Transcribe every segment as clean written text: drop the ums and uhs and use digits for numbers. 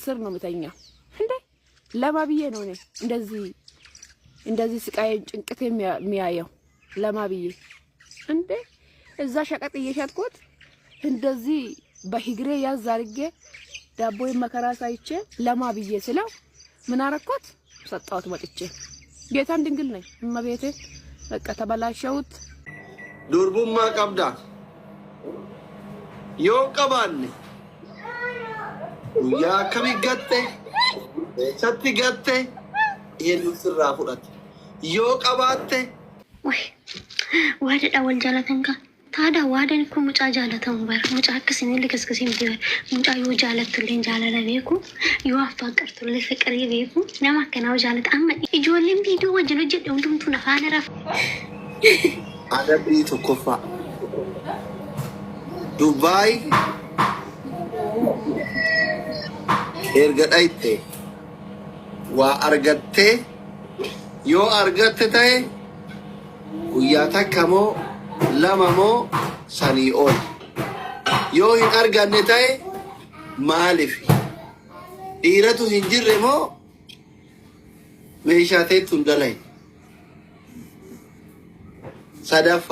ስር ነው የምተኛው እንዴ ለማብዬ ነው እኔ እንደዚህ ስቃይ ጭንቅት የሚያየው ለማብዬ እንዴ እዛ ሸቀጥ እየሸጥኩት እንደዚህ በሂግሬ ያዝ አድርጌ ዳቦዬን መከራ ሳይቼ ለማብዬ ስለው ምን አረኩት ሰጣሁት ወጥቼ ጌታን ድንግል ነኝ እመቤቴ በቃ ተበላሸሁት ዱርቡማ ቀብዳ ዮ ቀባን ያ ከሚገቴ ሰቲ ገቴ ይሄን ስራ ሁለት ዮ ቀባቴ ወይ ዋደዳ ወልጃለተንካ ታዳ ዋደን እኮ ሙጫ ጃለተን በር ሙጫ ከስኒ ለከስከሲም ዲር ሙጫ ዮ ጃለትልኝ ጃለለ ቤኩ ዮ አፋቀርቱልኝ ፍቅር ይቤኩ ለማከናው ጃለት አማ ይጆልም ቪዲዮ ወጀሎ ጀደው እንዱምቱ ነፋነራ አደብ ይተኮፋ ዱባይ ኤርገዳይቴ ዋ አርገቴ ዮ አርገቴ ታይ ጉያታ ከሞ ለማሞ ሰኒኦል ዮ ሂን አርጋኔ ታይ ማሊፍ ዲረቱ ሂንጅሬሞ ሜሻቴ ቱንደላይ ሰደፋ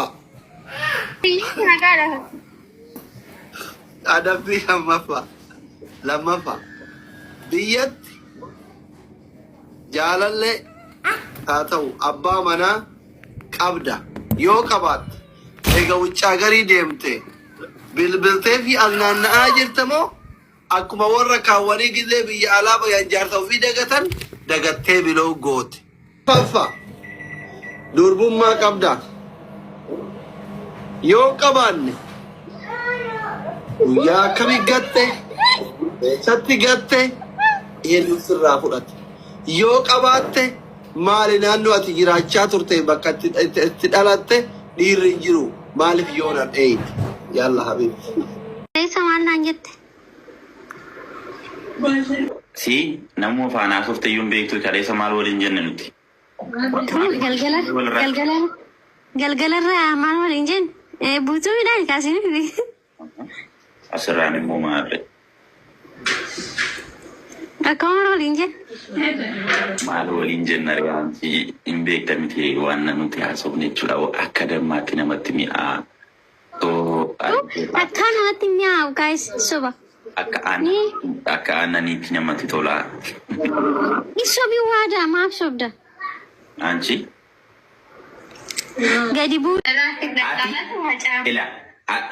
አደብ ለማፋ ብየት ጃለለ ታተው አባ መና ቀብዳ ዮ ቀባት ኤጋ ውጭ ሀገሪ ደምቴ ብልብልቴ ፊ አልናና አጅርተሞ አኩማ ወረ ካወኒ ጊዜ ብያ አላባ ያንጃርተው ፊ ደገተን ደገቴ ብለው ጎት ፈፋ ዱርቡማ ቀብዳ ዮ ቀባን ያ ከሚገቴ ሰቲ ገቴ ይሄን ስራ ሁለት ዮ ቀባቴ ማሊ ናኑ አቲ ጅራቻ ቱርቴ በቀት ትዳላቴ ዲር እንጅሩ ማሊፍ ይሆናል ኤይ ያላ ሀቢብ ሰማና አንጀት ሲ ነሞ ፋና ሶፍተዩን ቤክቱ ከሌ ሰማል ወል እንጀነኑት ገልገለራ ማን ወል እንጀን ቡቱ ይላል ካሲን አስራኒ ሞማረ አካውንት ወል እንጀን ማል ወል እንጀን ነሪያንቲ ኢምቤክ ተሚቴ ዋናኑት ያሰብነ ይችላል አካደማት ነመትሚአ አካናት ሚያው ጋይስ ሶባ አካአናኒ ትነመት ቶላ ይሶቢ ዋዳ ማብሶብዳ አንቺ ገዲቡ ኢላ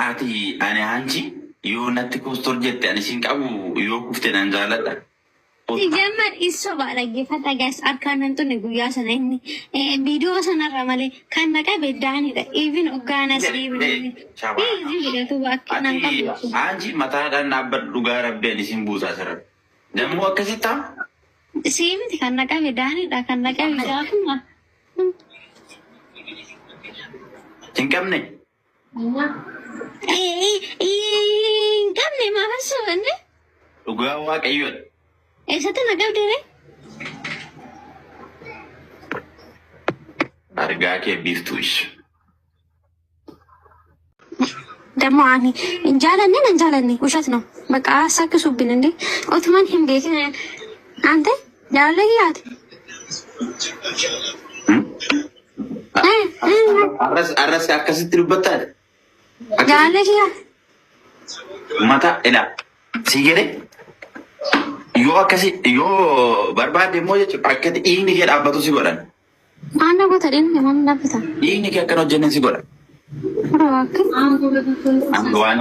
አቲ አኔ አንቺ ዮናት ኮስቶር ጀት አኔ ሲንቃቡ ዮ ኩፍተን አንዛለዳ ጀመር ይሶባ ለጌፈታ ጋይስ አካናንቱ ንጉያ ሰነኝ ቪዲዮ ሰነራ ማለ ካናቀ በዳኒ ኢቭን ኦጋናስ ኢቭን ቪዲዮ ባከናንታ አንቺ መታዳና በዱ ጋር ረበኒ ሲምቡዛ ሰረ ደሞ አከሲታ ሲምት ካናቀ በዳኒ ካናቀ ቢዳኩማ ትንቀምነ ቀምነ ማፈሱ እንዴ ኡጋዋ ቀዩ እሰተ ነገር ደረ አርጋኬ ቢፍቱሽ ደሞ አኒ እንጃለኒ ውሸት ነው በቃ አሳክሱብን እንዴ ኦትማን ሂም ቤት አንተ ያለያት አረስ አከስትልበታል ያለያ ማታ ኢላ ሲገሬ ዮ አከሲ ዮ በርባዴ ሞጀ አከቲ ኢኒ ከዳበቱ ሲጎዳን አና ቦታደን ማን ናፈታ ኢኒ ከከኖ ጀነን ሲጎዳን አንጓኑ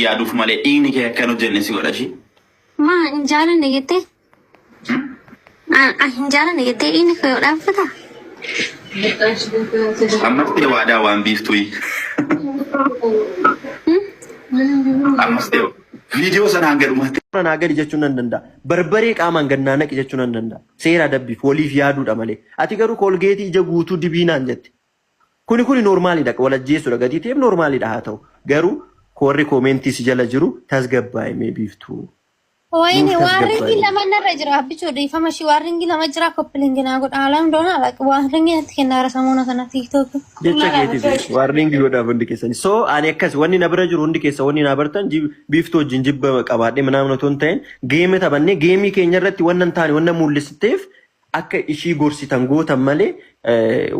ያዱፍ ማለ ኢኒ ከከኖ ጀነን ሲጎዳሽ ማ እንጃለን ነገቴ እንጃለን ነገቴ ኢኒ ከዳፈታ አመስቴ ዋዳ ዋን ቢፍቱይ አመስቴ ቪዲዮ ሰናንገዱ ማተ ናገድ jechuun nan danda'a barbaree qaamaan gannaanak jechuun nan danda'a seera dabbiif waliif yaaduudha malee ati garuu kolgeetii ija guutuu dibiinaan jette kuni normaalidha walajjeessuudha gatii ta'eef normaalidha haa ta'u garuu korri koomentii si jala jiru tasgabbaa'imee biiftuu ወይኔ ዋሪንግ ለማን ነረጅራ ብቻ ዲፋማ ሺ ዋሪንግ ለማጅራ ኮፕሊንግ ና ጎዳ አላም ዶና አላቅ ዋሪንግ ተከናረ ሰሞኑ ከና ቲክቶክ ዋሪንግ ጎዳ ወንድ ከሰኒ ሶ አኔ ከስ ወኒ ነብረጅሩ ወንድ ከሰ ወኒ ናበርተን ቢፍቶ ጅንጅብ ቀባዴ ምናምን ቶንታይን ጌም ተበኔ ጌሚ ከኘረት ወነንታኒ ወነ ሙልስቴፍ አከ እሺ ጎርሲታን ጎታ ማሌ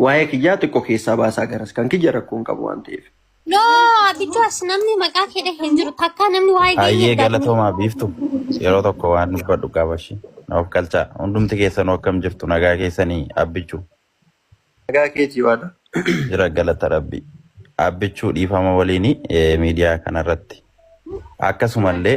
ዋይ ክያ ጥቆ ከሳ ባሳ ገረስ ካን ክጀረኩን ቀቧንቴፍ no abitu asnamni maqaa kede hinjiru takka namni waa'ee ayyee galatoomaa biiftu yeroo tokko waan dubbadhu qabashi naaf kalcha hundumti keessanoo akkam jirtu nagaa keessanii abbichuu nagaa keetii waadha jira galata rabbi abbichuu dhiifama waliini miidiyaa kanarratti akkasumallee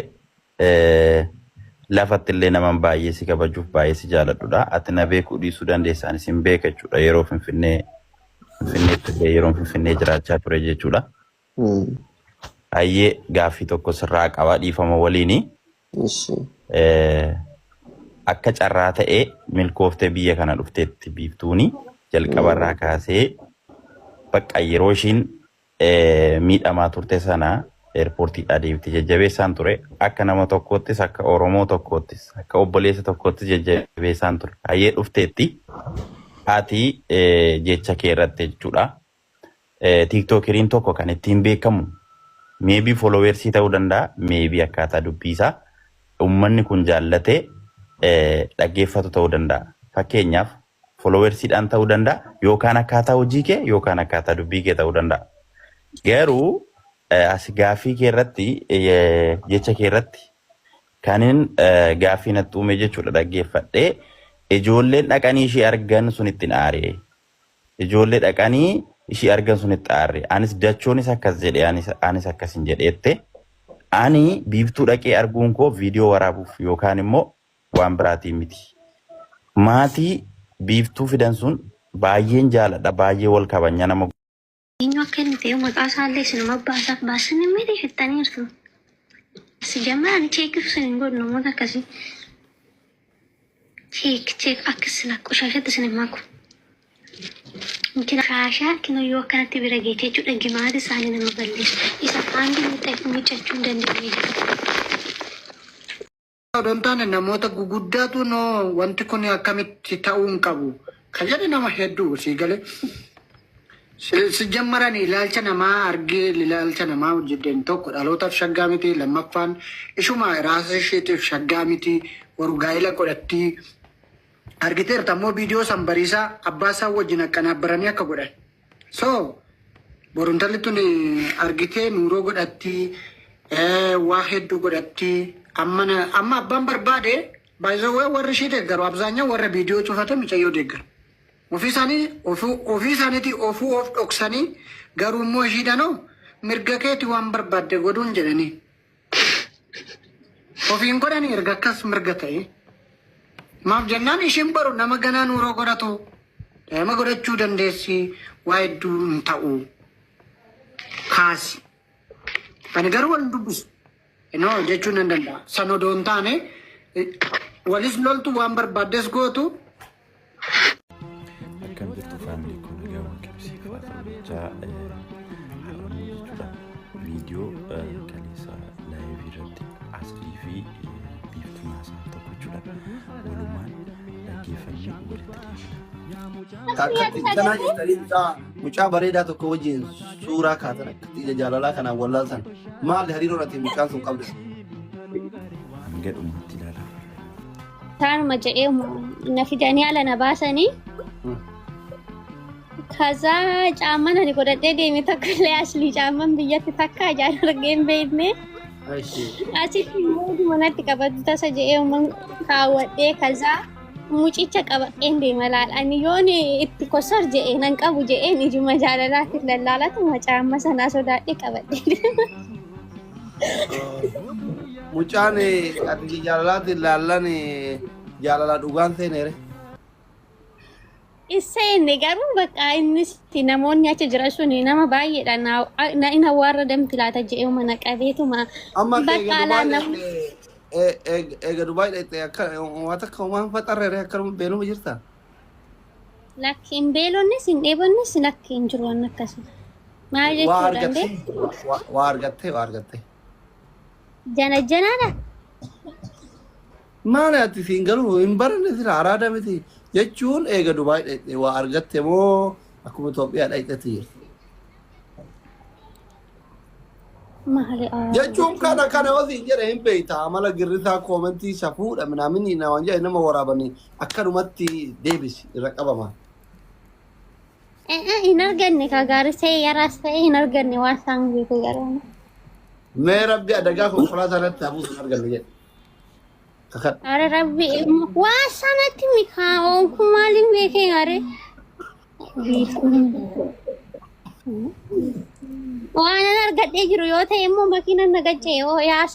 lafattillee naman baay'ee si kabajuuf baay'ee si jaaladhudha ati na beekuu dhiisuu dandeessaan isin beekachuudha yeroo finfinneetti yeroo finfinnee jiraachaa ture jechuudha. Ayyee gaaffii tokko sirraa qaba dhiifama waliini. Akka carraa ta'ee milkooftee biyya kana dhufteetti biiftuuni jalqabarraa kaasee bakka yeroo ishiin miidhamaa turte sana eerpoortiidhaa deebite jajjabeessaan ture akka nama tokkoottis akka Oromoo tokkoottis akka obboleessa tokkoottis jajjabeessaan ture. Ayyee dhufteetti ati jecha kee irratti jechuudha. TikTokeriin tokko kan ittiin beekamu maybe followers ta'uu danda'a maybe akkaataa dubbisaa ummanni kun jaallatee dhaggeeffatu ta'uu danda'a fakkeenyaaf followersiidhaan ta'uu danda'a yookaan akkaataa hojii kee yookaan akkaataa dubbii kee ta'uu danda'a garuu as gaaffii kee irratti jecha kee irratti kanin gaaffii natti uume jechuudha dhaggeeffadhee ijoolleen dhaqanii ishee argan sun ittiin aaree ijoollee dhaqanii ishii argan sunitti aarre anis dachoonis akkas jedhe anis akkasin jedheette ani biiftuu dhaqee arguun koo viidiyoo waraabuuf yookaan immoo waan biraatiin miti maatii biiftuu fidan sun baay'een jaaladha baay'ee wal kabanya nama inyo kennite maqaa isaallee sinuma baasaaf baasin miti hittaniirtu si jammaan cheekif sin godhu namoota akkasii cheek akkas laqqushaashatti sinimaaku Mungkin Rasha kino yoo kanatti bira geetee jechuudha gimaati isaanii nama balleessu isa haandi miidhachuu hin dandeenye. Dontaane namoota guguddaatu no wanti kun akkamitti ta'uu hin qabu kan jedhe nama hedduu si galee si jammaran ilaalcha namaa argee ilaalcha namaa hojjeteen tokko dhalootaaf shaggaa miti lammaffaan ishuma raasa isheetiif shaggaa miti waru gaa'ela godhatti. Argiteer tammoo viidiyoo sanbariisaa abbaasaa wajjin akkanaabbaranii akka godhan. So boruntalli tun argitee nuuroo godhatti waa hedduu godhatti amma abbaan barbaade baay'ee warri ishee deeggaru abzaanyaa warra viidiyoo cufate micayyoo deeggaru. Ofii isaaniitii ofuu of dhoksanii garuu immoo ishiidhanoo mirga keeti waan barbaadde godhuun jedhanii. Ofiin godhanii erga akkas mirga ta'e. Maaf jennaan ishiin baru nama ganaa nuuroo godhatu nama godhachuu dandeessi waa hedduu hin ta'u kaasi. Ani garuu wal dubbisu jechuun nan danda'a. San odoo hin taane walis loltu waan barbaaddes gootu. Akkam jirtu faamilii kun egaa waaqeffisiifata jecha har'aan jechuudha viidiyoo kaleessa laayivii irratti asii fi biiftuu naasaa tokko jechuudha walumaan dhaggeeffannee walitti deemna. Mucaa bareedaa tokko wajjin suuraa kaatan akkatti jaalalaa kanaan wallaaltan maali hariiroo irratti mucaan sun qabdu? Hanga dhumatti ilaalaa. Taanuma jedhee na fidanii ala na baasanii ከዛ ጫማን እኔ ቆደዴ ደም ተከለ አሽሊ ጫማን ብያት ተካ ያደርገን በይድኔ አቺ ሞዱ ማናት ቀበድ ተሰጀው ምን ካወዴ ከዛ ሙጪቸ ቀበቄ እንደ መላል አኒ ዮኒ እቲ ኮሰር ጀኤ ነንቀቡ ጀኤ ንጂ መጃለላት ለላላት ማጫማ ሰናሶ ዳዴ ቀበዴ ሙጫኔ አዲ ጃላላት ላላን ጃላላ ዱጋን ሴኔሬ Iseen garuu bakka innis namoonni achi jiraachuu nama baay'eedha na ina warra damti laata jedhee mana qabeetuma bakka alaana eega Dubaay dhaqxee akka waan akka waan faxarreere akkanuma beeluma jirta. Lakkiin beelonnis hin dheebonnis lakkiin jiru waan akkasuma. Maal jechuudha ndee? Waa argattee. Jana janaadha. Maana ati siin galuu hin baranne sira araada miti jechuun eega Dubaay dhaqxee waa argatte moo akkuma Itoophiyaa dhaqxetti jirti. Jechuun kana wasiin jedhe hin beekta amala girrisaa koomentii safuudha minaamin waan jedhe nama waraabanii akkanumatti deebisi irra qabama. Hin arganne ka gaarisee yaraas ta'e hin arganne waan isaan beeku garuu. Mee rabbi adagaa konkolaataa irratti hafuus hin arganne jedhe. Are rabbi waa sanatti mikaa'oon kun maaliin beekee are waan argadhee jiru yoo ta'e immoo makiina nagacce yoo yaas